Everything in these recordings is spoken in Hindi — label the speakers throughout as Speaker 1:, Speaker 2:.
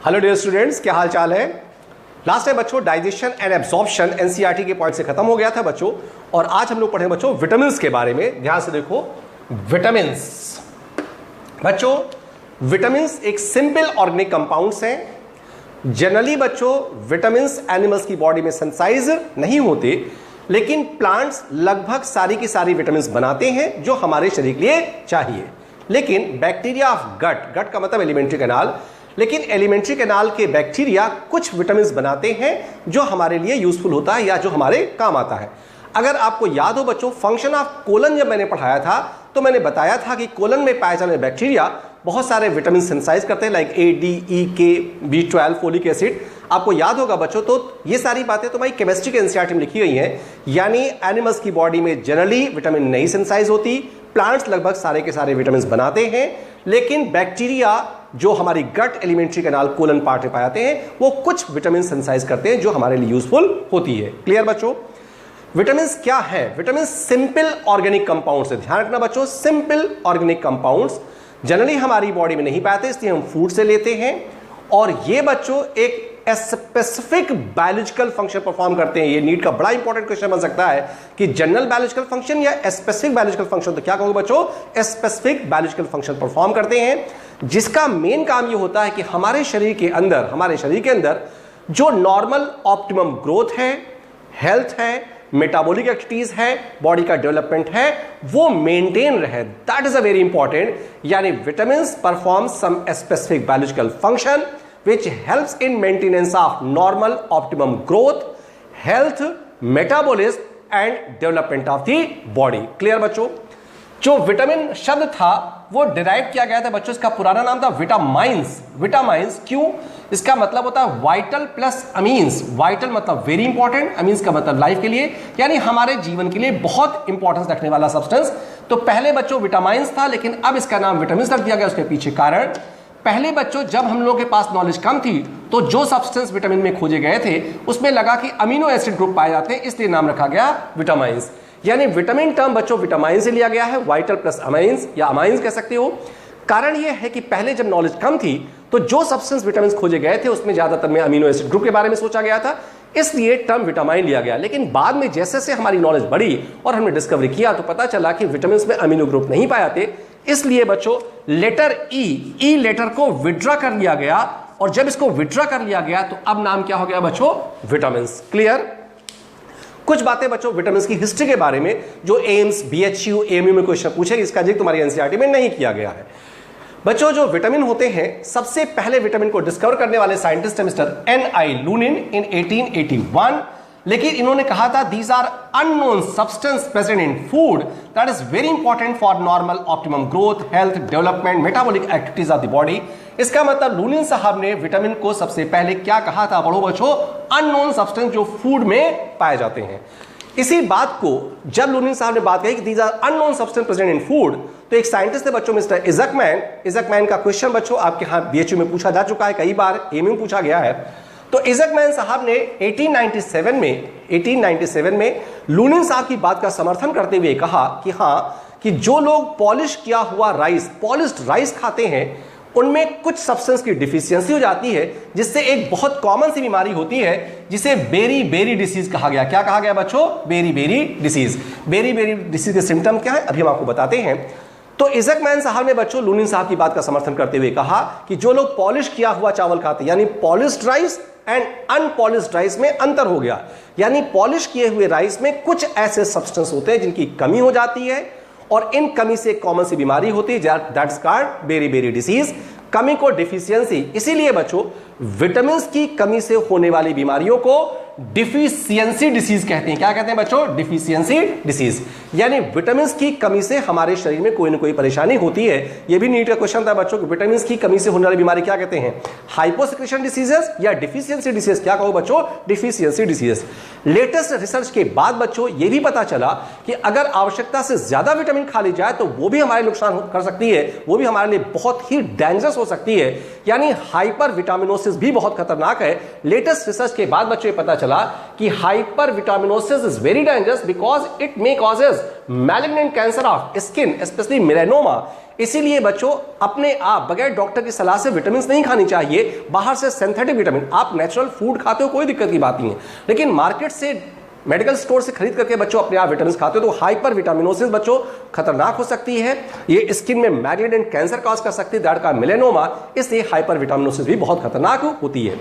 Speaker 1: हेलो डियर स्टूडेंट्स, क्या हाल चाल है। लास्ट टाइम बच्चों डाइजेशन एंड एब्जॉर्प्शन एनसीईआरटी के पॉइंट से खत्म हो गया था बच्चों, और आज हम लोग पढ़े बच्चों विटामिन के बारे में। ध्यान से देखो, विटामिन बच्चों, विटामिन एक सिंपल ऑर्गेनिक कंपाउंड्स हैं। जनरली बच्चों विटामिन एनिमल्स की बॉडी में सिंथेसाइज नहीं होते, लेकिन प्लांट्स लगभग सारी की सारी विटामिन बनाते हैं जो हमारे शरीर के लिए चाहिए। लेकिन बैक्टीरिया ऑफ गट का मतलब एलिमेंट्री कैनाल, लेकिन एलिमेंट्री कैनाल के बैक्टीरिया कुछ विटामिन बनाते हैं जो हमारे लिए यूजफुल होता है या जो हमारे काम आता है। अगर आपको याद हो बच्चों, फंक्शन ऑफ कोलन जब मैंने पढ़ाया था तो मैंने बताया था कि कोलन में पाए जाने बैक्टीरिया बहुत सारे विटामिन सिंथेसाइज करते हैं, लाइक ए, डी, ई, के, B12, फोलिक एसिड। आपको याद होगा बच्चों, तो ये सारी बातें तो भाई केमिस्ट्री के एनसीईआरटी में लिखी गई हैं। यानी एनिमल्स की बॉडी में जनरली विटामिन नहीं सिंथेसाइज होती, प्लांट्स लगभग सारे के सारे विटामिन बनाते हैं, लेकिन बैक्टीरिया जो हमारी गट एलिमेंट्री कैनाल कोलन पार्ट में पाए जाते हैं वो कुछ विटामिन सिंथेसाइज करते हैं जो हमारे लिए यूजफुल होती है। क्लियर बच्चों। विटामिन क्या है? विटामिन सिंपल ऑर्गेनिक कंपाउंड्स है। ध्यान रखना बच्चों, सिंपल ऑर्गेनिक कंपाउंड्स जनरली हमारी बॉडी में नहीं पाते, इसलिए हम फूड से लेते हैं। और ये बच्चों एक स्पेसिफिक बायोलॉजिकल फंक्शन परफॉर्म करते हैं। ये नीट का बड़ा इंपॉर्टेंट क्वेश्चन बन सकता है कि जनरल बायोलॉजिकल फंक्शन या स्पेसिफिक बायोलॉजिकल फंक्शन। तो क्या कहोगे बच्चों? स्पेसिफिक बायोलॉजिकल फंक्शन परफॉर्म करते हैं, जिसका मेन काम ये होता है कि हमारे शरीर के अंदर जो नॉर्मल ऑप्टिमम ग्रोथ है, हेल्थ है, मेटाबॉलिक एक्टिविटीज है, बॉडी का डेवलपमेंट है, वो मेंटेन रहे। That is a very important. यानी vitamin perform some specific biological function which helps in maintenance of normal optimum growth, health, metabolism and development of the body. Clear बच्चों। जो विटामिन शब्द था वो डिराइव किया गया था बच्चों, इसका पुराना नाम था विटामाइंस। विटामाइंस क्यों? इसका मतलब होता है वाइटल प्लस अमीन्स। वाइटल मतलब वेरी इंपॉर्टेंट, अमीन्स का मतलब लाइफ के लिए, यानी हमारे जीवन के लिए बहुत इंपॉर्टेंस रखने वाला सब्सटेंस। तो पहले बच्चों विटामाइंस था, लेकिन अब इसका नाम विटामिन रख दिया गया। उसके पीछे कारण, पहले बच्चों जब हम लोगों के पास नॉलेज कम थी तो जो सब्सटेंस विटामिन में खोजे गए थे उसमें लगा कि अमीनो एसिड ग्रुप पाए जाते हैं, इसलिए नाम रखा गया विटामाइंस। यानी विटामिन टर्म बच्चों विटामाइन से लिया गया है, वाइटल प्लस अमाइंस या अमाइंस कह सकते हो। कारण यह है कि पहले जब नॉलेज कम थी तो जो सब्सटेंस विटामिन खोजे गए थे उसमें ज्यादातर में अमीनो एसिड ग्रुप के बारे में सोचा गया था, इसलिए टर्म विटामिन लिया गया। लेकिन बाद में जैसे जैसे हमारी नॉलेज बढ़ी और हमने डिस्कवरी किया तो पता चला कि विटामिन में अमीनो ग्रुप नहीं पाए जाते, इसलिए बच्चों लेटर ई लेटर को विड्रॉ कर लिया गया। और जब इसको विड्रॉ कर लिया गया तो अब नाम क्या हो गया बच्चों? विटामिन। क्लियर। कुछ बातें बच्चों विटामिन की हिस्ट्री के बारे में जो एम्स, BHU, AMU में क्वेश्चन पूछे, इसका जिक्र तुम्हारी एनसीईआरटी में नहीं किया गया है। बच्चों जो विटामिन होते हैं, सबसे पहले विटामिन को डिस्कवर करने वाले साइंटिस्ट है मिस्टर N.I. लूनिन इन 1881। लेकिन इन्होंने कहा था these are unknown substance present in food that is very important for normal optimum growth, health, development, metabolic activities of the body. इसका मतलब लूनिन साहब ने विटामिन को सबसे पहले क्या कहा था? पढ़ो बच्चों, अननोन सब्सटेंस जो फूड में पाए जाते हैं। इसी बात को जब लूनिन साहब ने बात कही कि these are unknown substance present in food, तो एक साइंटिस्ट थे बच्चों मिस्टर इज़कमैन का क्वेश्चन बच्चों आपके यहां BHU में पूछा जा चुका है, कई बार AMU में पूछा गया है। तो इज़कमैन साहब ने 1897 में लूनिन साहब की बात का समर्थन करते हुए कहा कि हाँ, कि जो लोग पॉलिश किया हुआ पॉलिश्ड राइस खाते हैं उनमें कुछ सब्सटेंस की डिफिशियंसी हो जाती है, जिससे एक बहुत कॉमन सी बीमारी होती है जिसे बेरी डिसीज कहा गया। क्या कहा गया बच्चों? Beri disease. बेरी डिसीज के सिम्टम क्या है अभी हम आपको बताते हैं। तो इज़कमैन साहब ने बच्चों लूनिन साहब की बात का समर्थन करते हुए कहा कि जो लोग पॉलिश किया हुआ चावल खाते हैं, यानी polished rice and unpolished rice में अंतर हो गया। यानी पॉलिश किए हुए राइस में कुछ ऐसे सब्सटेंस होते हैं जिनकी कमी हो जाती है, और इन कमी से कॉमन सी बीमारी होती है that is called beri disease. कमी को डिफिशियंसी, इसीलिए बच्चों विटामिन की कमी से होने वाली बीमारियों को डिफिशियंसी डिसीज कहते हैं। क्या कहते हैं बच्चों? Deficiency disease. यानी विटामिन की कमी से हमारे शरीर में कोई ना कोई परेशानी होती है। यह भी नीट का क्वेश्चन था बच्चों कि विटामिन की कमी से होने वाली बीमारी क्या कहते हैं? हाइपोसेक्रेशन डिसीजेस या डिफिशियंसी डिसीज। क्या कहो बच्चों? Deficiency disease. लेटेस्ट रिसर्च के बाद बच्चों यह भी पता चला कि अगर आवश्यकता से ज्यादा विटामिन खा ली जाए तो वो भी हमारे नुकसान कर सकती है, वो भी हमारे लिए बहुत ही डेंजरस हो सकती है। यानी हाइपर विटामिनोसिस भी बहुत खतरनाक है। लेटेस्ट रिसर्च के बाद बच्चों ये पता चला कि hyper vitaminosis is very dangerous because it may causes malignant cancer of skin, specially melanoma, इसीलिए बच्चों अपने आप बगैर डॉक्टर की सलाह से विटामिन नहीं खानी चाहिए। बाहर से सिंथेटिक विटामिन, आप नेचुरल फूड खाते हो कोई दिक्कत की बात नहीं है, लेकिन मार्केट से मेडिकल स्टोर से खरीद करके बच्चों अपने आप विटामिन खाते हो तो हाइपर विटामिनोसिस बच्चों खतरनाक हो सकती है। ये स्किन में मैग्नेट कैंसर कॉज कर सकती है, दैट का मेलेनोमा, इसलिए हाइपर विटामिनोसिस भी बहुत खतरनाक होती है।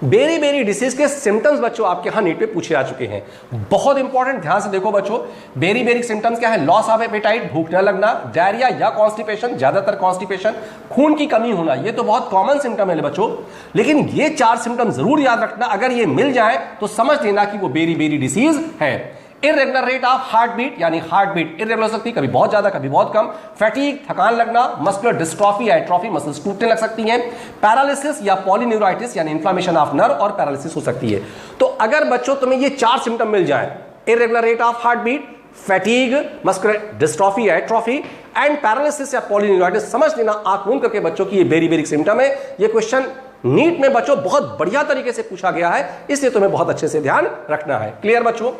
Speaker 1: बेरी बेरी डिसीज के सिम्टम्स बच्चों आपके यहां नीट पे पूछे आ चुके हैं, बहुत इंपॉर्टेंट, ध्यान से देखो बच्चों। बेरी बेरी सिम्टम्स क्या है? लॉस ऑफ एपेटाइट, भूख न लगना, डायरिया या कॉन्स्टिपेशन, ज्यादातर कॉन्स्टिपेशन, खून की कमी होना, ये तो बहुत कॉमन सिम्टम है बच्चों, लेकिन ये 4 सिम्टम जरूर याद रखना। अगर ये मिल जाए तो समझ लेना कि वो बेरी बेरी डिसीज है। Irregular rate of heart beat, यानी हार्ट बीट इरेगुलर हो सकती है, कभी बहुत ज्यादा कभी बहुत कम। फैटीग, थकान लगना, मस्कुलर डिस्ट्रॉफी या एट्रोफी, मसल्स टूटने लग सकती हैं। पैरालिसिस या पॉलीन्यूराइटिस यानी इन्फ्लेमेशन ऑफ नर्व और पैरालिसिस हो सकती है। तो अगर बच्चों तुम्हें ये 4 सिम्टम मिल जाए, irregular rate of heart beat, fatigue, muscular dystrophy या एट्रोफी एंड पैरालिसिस या पॉलीन्यूराइटिस, समझ लेना आंख मूंद करके बच्चों की ये बेरी बेरी सिम्टम है। ये क्वेश्चन नीट में बच्चों बहुत बढ़िया तरीके से पूछा गया है, इसलिए तुम्हें बहुत अच्छे से ध्यान रखना है। क्लियर बच्चों?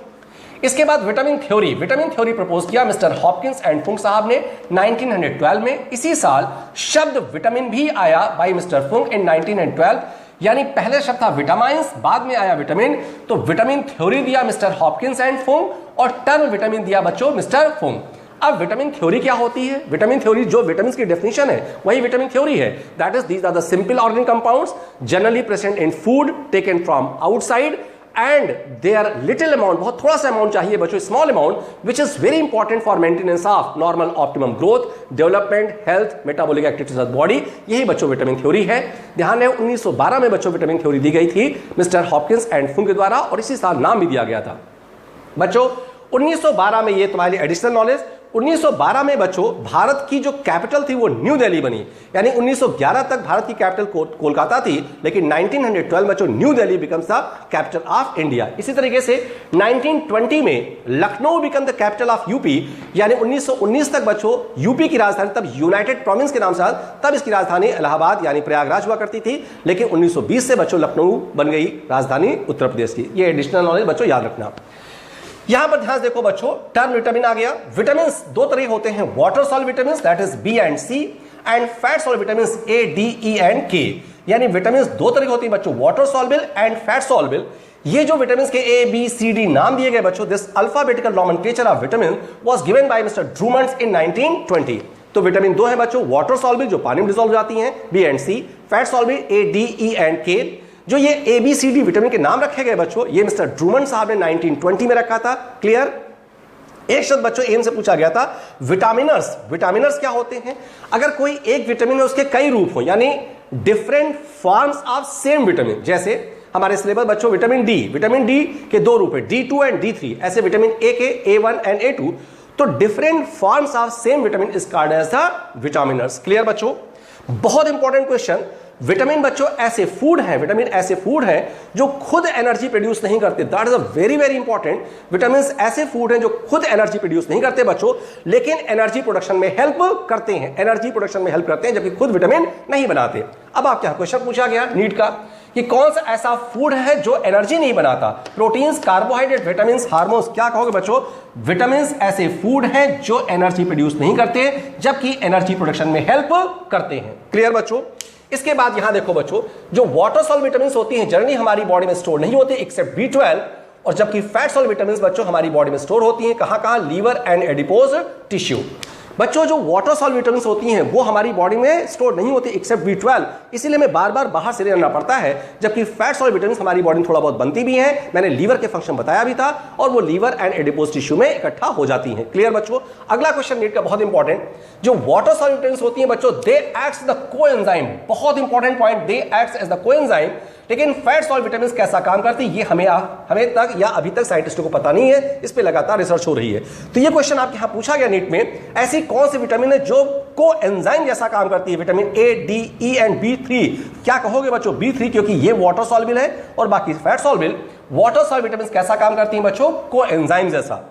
Speaker 1: इसके बाद विटामिन थ्योरी प्रपोज किया मिस्टर हॉपकिंस एंड फुंग साहब ने 1912 में। इसी साल शब्द विटामिन भी आया बाय मिस्टर फुंग इन 1912, यानी पहले शब्द था विटामिन्स, बाद में आया विटामिन। तो विटामिन थ्योरी दिया मिस्टर हॉपकिंस एंड फुंग और टर्म विटामिन दिया बच्चों मिस्टर फुंग। अब विटामिन थ्योरी क्या होती है? विटामिन थ्योरी जो विटामिन की डेफिनेशन है वही विटामिन थ्योरी है। That is these are the simple organic compounds generally present in food taken from outside and their little amount, बहुत थोड़ा सा अमाउंट चाहिए बच्चों, small amount, which is very important for maintenance of normal optimum growth, development, health, metabolic activities of body. यही बच्चों विटामिन थ्योरी है। ध्यान है 1912 में बच्चों विटामिन थ्योरी दी गई थी मिस्टर हॉपकिंस एंड फुंग के द्वारा और इसी साल नाम भी दिया गया था बच्चों 1912 में। ये तुम्हारी एडिशनल नॉलेज। 1912 में बच्चों भारत की जो कैपिटल थी वो न्यू दिल्ली बनी, यानी 1911 तक भारत की कैपिटल कोलकाता थी, लेकिन 1912 बच्चों new Delhi becomes the capital of India. इसी तरीके से 1920 में Lucknow become the capital of UP, यानी 1919 तक बच्चों यूपी की राजधानी तब यूनाइटेड प्रोविंस के नाम से, तब इसकी राजधानी इलाहाबाद यानी प्रयागराज हुआ करती थी, लेकिन 1920 से बच्चों लखनऊ बन गई राजधानी उत्तर प्रदेश की। ये एडिशनल नॉलेज बच्चों याद रखना। यहां पर ध्यान देखो बच्चों, टर्म विटामिन आ गया। विटामिन 2 तरह होते हैं, water soluble vitamin that is B and C and fat soluble vitamin A, D, E and K. यानी विटामिन 2 तरह होती है बच्चों, water soluble and fat soluble. ये जो विटामिन के ए, बी, सी, डी नाम दिए गए बच्चों, this alphabetical nomenclature of vitamin was given by Mister Drummond in 1920। तो विटामिन 2 है बच्चों वाटर सॉल्युबल जो पानी में डिसॉल्व हो जाती हैं, B and C, fat soluble A, D, E and K. जो ये A, B, C, D vitamin के नाम रखे गए बच्चों, ये मिस्टर ड्रूमंड साहब ने 1920 में रखा था। क्लियर? एक शब्द बच्चों एम से पूछा गया था, विटामिनर्स। विटामिनर्स क्या होते हैं? अगर कोई एक विटामिन है उसके कई रूप हो, यानी different forms of same vitamin. जैसे हमारे सिलेबस बच्चों विटामिन डी के 2 रूप है, D2 एंड D3। ऐसे विटामिन ए के A1 एंड A2। तो different forms of same vitamin is called as the vitamers. Clear बच्चों? बहुत इंपॉर्टेंट क्वेश्चन। विटामिन बच्चों ऐसे फूड हैं, विटामिन ऐसे फूड हैं जो खुद एनर्जी प्रोड्यूस नहीं करते। That is a very very important. Vitamin ऐसे फूड हैं जो खुद एनर्जी प्रोड्यूस नहीं करते बच्चों, लेकिन एनर्जी प्रोडक्शन में हेल्प करते हैं, एनर्जी प्रोडक्शन में हेल्प करते हैं, जबकि खुद विटामिन नहीं बनाते। अब आपके यहां क्वेश्चन पूछा गया नीट का कि कौन सा ऐसा फूड है जो एनर्जी नहीं बनाता? प्रोटीन्स, कार्बोहाइड्रेट, विटामिन, हार्मोन्स, क्या कहोगे बच्चों? विटामिन ऐसे फूड हैं जो एनर्जी प्रोड्यूस नहीं करते, जबकि एनर्जी प्रोडक्शन में हेल्प करते हैं। क्लियर बच्चों? इसके बाद यहां देखो बच्चों, जो वाटर सॉल्युबल विटामिन होती हैं जनरली हमारी बॉडी में स्टोर नहीं होती एक्सेप्ट B12, और जबकि फैट सॉल्युबल विटामिन बच्चों हमारी बॉडी में स्टोर होती हैं। कहां कहां? Liver and adipose tissue. बच्चों जो वाटर सॉल्युबल विटामिन होती हैं वो हमारी बॉडी में स्टोर नहीं होती एक्सेप्ट B12, इसीलिए हमें बार बार बाहर से लेना पड़ता है। जबकि फैट सॉल्युबल विटामिन हमारी बॉडी में थोड़ा बहुत बनती भी हैं, मैंने लीवर के फंक्शन बताया भी था, और वो लीवर एंड एडिपोज टिश्यू में इकट्ठा हो जाती हैं। क्लियर बच्चों? अगला क्वेश्चन नीट का बहुत इंपॉर्टेंट, जो वाटर सॉल्युबल विटामिन होती हैं बच्चों, दे एक्ट्स द कोएंजाइम। बहुत important point, they acts as the coenzyme. लेकिन फैट सॉल्युबल विटामिन कैसा काम करती है ये हमें तक या अभी तक साइंटिस्टों को पता नहीं है, इस पे लगातार रिसर्च हो रही है। तो ये क्वेश्चन आपके यहां पूछा गया नीट में, ऐसी कौन सी विटामिन है जो कोएंजाइम जैसा काम करती है? Vitamin A, D, E and B3। क्या कहोगे बच्चों? B3, क्योंकि ये वाटर सॉल्युबल है और बाकी fat soluble. Water soluble vitamin कैसा काम करती हैं बच्चों? कोएंजाइम जैसा।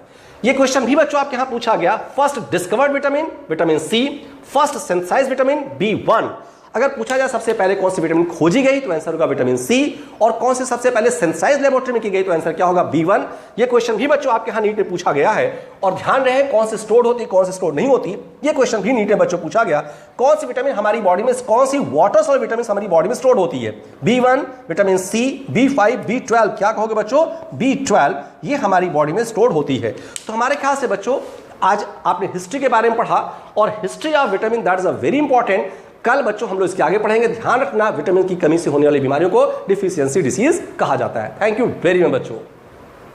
Speaker 1: ये क्वेश्चन भी बच्चों आपके यहां पूछा गया। First discovered vitamin, vitamin C. First synthesized vitamin, B1। अगर पूछा जाए सबसे पहले कौन सी विटामिन खोजी गई तो आंसर होगा विटामिन सी, और कौन सी सबसे पहले सिंथेसाइज लेबोरेटरी में की गई तो आंसर क्या होगा B1। ये क्वेश्चन भी बच्चों आपके यहां नीट में पूछा गया है, और ध्यान रहे कौन से स्टोर होती कौन से स्टोर नहीं होती, ये क्वेश्चन भी नीट में बच्चों पूछा गया। कौन सी विटामिन हमारी बॉडी में, कौन सी वाटर सॉल्युबल विटामिन हमारी बॉडी में स्टोर होती है, B1, vitamin C, B5, B12, क्या कहोगे बच्चों, B12, ये हमारी बॉडी में स्टोर होती है। तो हमारे ख्याल से बच्चों आज आपने हिस्ट्री के बारे में पढ़ा, और history of vitamin that is a very important. कल बच्चों हम लोग इसके आगे पढ़ेंगे। ध्यान रखना विटामिन की कमी से होने वाली बीमारियों को डिफिशियंसी डिसीज कहा जाता है। थैंक यू वेरी मच बच्चों।